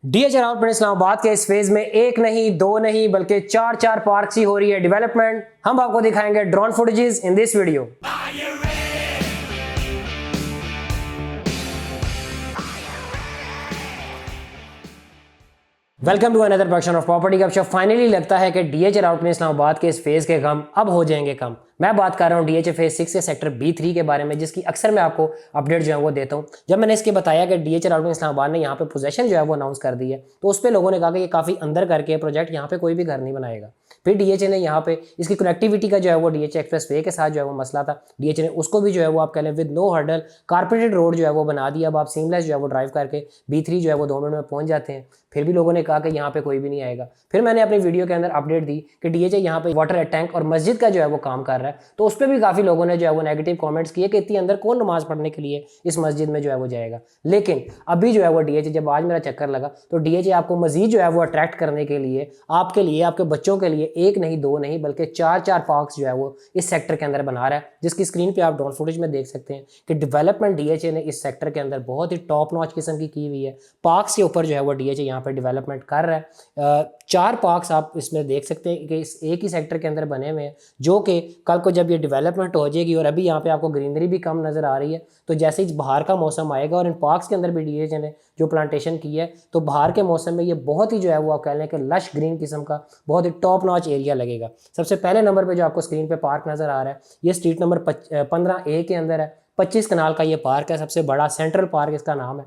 DH राउट इस्लामाबाद के इस phase में एक नहीं दो नहीं बल्कि चार पार्क्स ही हो रही है डेवलपमेंट। हम आपको दिखाएंगे drone footages in this video. Welcome to another production of property Gupshup. Finally लगता है कि डीएच राउट इस्लामाबाद के इस फेज के गम अब हो जाएंगे कम। मैं बात कर रहा हूँ डीएच फेज 6 के सेक्टर B3 के बारे में, जिसकी अक्सर मैं आपको अपडेट जो है वो देता हूँ। जब मैंने इसके बताया कि डीएच राउट इस्लामाबाद ने यहाँ पे पोजीशन जो है वो अनाउंस कर दी है, तो उस पर लोगों ने कहा कि ये काफ़ी अंदर करके प्रोजेक्ट यहाँ पे कोई भी घर नहीं बनाएगा। फिर डीएचए ने यहाँ पे इसकी कनेक्टिविटी का जो है वो डीएच एक्सप्रेस वे के साथ जो है वो मसला था, डीएचए ने उसको भी जो है वो आप कह लें with no hurdle carpeted road जो है वो बना दिया। अब आप सीमलेस जो है वो ड्राइव करके B3 जो है वो 2 मिनट में पहुंच जाते हैं। फिर भी लोगों ने कहा कि यहाँ पे कोई भी नहीं आएगा। फिर मैंने अपनी वीडियो के अंदर अपडेट दी कि डीएचए यहाँ पे वाटर टैंक और मस्जिद का जो है वो काम कर रहा है, तो उस पर भी काफ़ी लोगों ने जो है वो नेगेटिव कमेंट्स किए कि इतनी अंदर कौन नमाज पढ़ने के लिए इस मस्जिद में जो है वो जाएगा। लेकिन अभी जो है वो डीएचए, जब आज मेरा चक्कर लगा तो डीएचए आपको मजीद जो है वो अट्रैक्ट करने के लिए आपके बच्चों के लिए एक नहीं दो नहीं बल्कि चार पार्क्स जो है वो इस सेक्टर के अंदर बना रहा है, जिसकी स्क्रीन पे आप ड्रोन फुटेज में देख सकते हैं कि डेवलपमेंट डीएचए ने इस सेक्टर के अंदर बहुत ही टॉप नॉच किस्म की हुई है। पार्क्स के ऊपर जो है वो डीएचए यहाँ पे डेवलपमेंट कर रहा है। 4 पार्क्स आप इसमें देख सकते हैं कि इस एक ही सेक्टर के अंदर बने हुए हैं, जो कि कल को जब ये डेवलपमेंट हो जाएगी और अभी यहाँ पे आपको ग्रीनरी भी कम नज़र आ रही है, तो जैसे ही बाहर का मौसम आएगा और इन पार्क्स के अंदर भी डीएचए ने जो प्लांटेशन की है, तो बाहर के मौसम में ये बहुत ही जो है वो आप कह लें कि लश ग्रीन किस्म का बहुत ही टॉप नॉच एरिया लगेगा। सबसे पहले नंबर पे जो आपको स्क्रीन पे पार्क नज़र आ रहा है, ये स्ट्रीट नंबर 15A के अंदर है। 25 कनाल का ये पार्क है, सबसे बड़ा सेंट्रल पार्क इसका नाम है,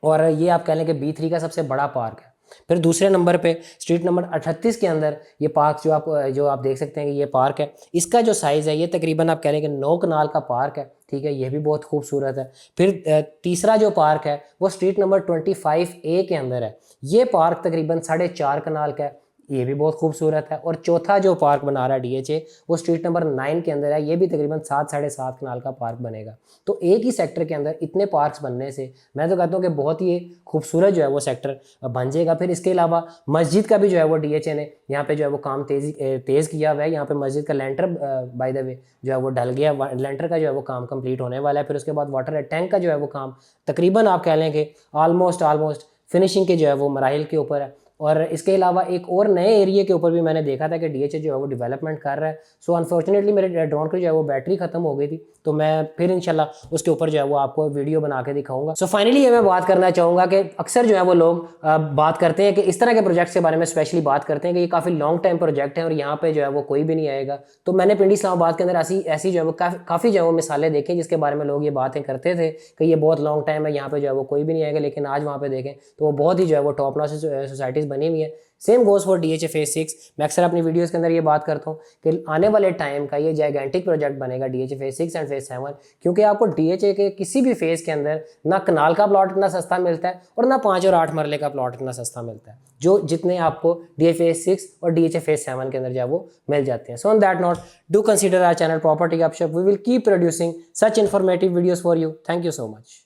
और ये आप कह लें कि B3 का सबसे बड़ा पार्क है। फिर दूसरे नंबर पे स्ट्रीट नंबर 38 के अंदर ये पार्क जो आप देख सकते हैं कि ये पार्क है, इसका जो साइज़ है ये तकरीबन आप कह लें कि 9 कनाल का पार्क है। ठीक है, ये भी बहुत खूबसूरत है। फिर तीसरा जो पार्क है वो स्ट्रीट नंबर 25A के अंदर है। ये पार्क तकरीबन 4.5 कनाल का है, ये भी बहुत खूबसूरत है। और चौथा जो पार्क बना रहा है डीएचए वो स्ट्रीट नंबर 9 के अंदर है, ये भी तकरीबन 7-7.5 कनाल का पार्क बनेगा। तो एक ही सेक्टर के अंदर इतने पार्क्स बनने से मैं तो कहता हूँ कि बहुत ही खूबसूरत जो है वो सेक्टर बन जाएगा। फिर इसके अलावा मस्जिद का भी जो है वो डीएचए ने यहाँ पे जो है वो काम तेज़ किया हुआ है। यहाँ पे मस्जिद का लेंटर बाय द वे जो है वो डल गया, लेंटर का जो है वो काम कंप्लीट होने वाला है। फिर उसके बाद वाटर टैंक का जो है वो काम तकरीबन आप कह लें कि ऑलमोस्ट फिनिशिंग के जो है वो मराहिल के ऊपर है। और इसके अलावा एक और नए एरिया के ऊपर भी मैंने देखा था कि डीएचए जो है वो डेवलपमेंट कर रहा है। सो अनफॉर्चुनेटली मेरे ड्रोन की जो है वो बैटरी खत्म हो गई थी, तो मैं फिर इंशाल्लाह उसके ऊपर जो है वो आपको वीडियो बना के दिखाऊंगा। सो फाइनली ये मैं बात करना चाहूँगा कि अक्सर जो है वो लोग बात करते हैं कि इस तरह के प्रोजेक्ट्स के बारे में स्पेशली बात करते हैं कि ये काफ़ी लॉन्ग टाइम प्रोजेक्ट है और यहाँ पे जो है वो कोई भी नहीं आएगा। तो मैंने पिंडी इस्लामाबाद के अंदर ऐसी जो है वो काफ़ी जो है वो मिसालें देखी जिसके बारे में लोग ये बातें करते थे कि ये बहुत लॉन्ग टाइम है, यहाँ पे जो है वो कोई भी नहीं आएगा। लेकिन आज वहाँ पे देखें तो वो बहुत ही जो है वो टॉप नॉच सोसाइटीज़ बनी हुई है। Same goes for DHA phase 6। मैं अक्सर अपनी वीडियोस के अंदर ये बात करता हूँ कि आने वाले टाइम का ये जाइगेंटिक प्रोजेक्ट बनेगा डीएचए फेज 6 एंड फेज 7, क्योंकि आपको डीएचए के किसी भी फेज के अंदर ना कनाल का प्लॉट इतना सस्ता मिलता है और ना 5 और 8 मरले का प्लॉट इतना सस्ता मिलता है जो जितने आपको डीएचए फेज 6 और डीएचए फेज 7 के अंदर जो है वो मिल जाते हैं। So on that note, do consider our channel property Gupshup. We will keep producing such informative videos for you. Thank you so much.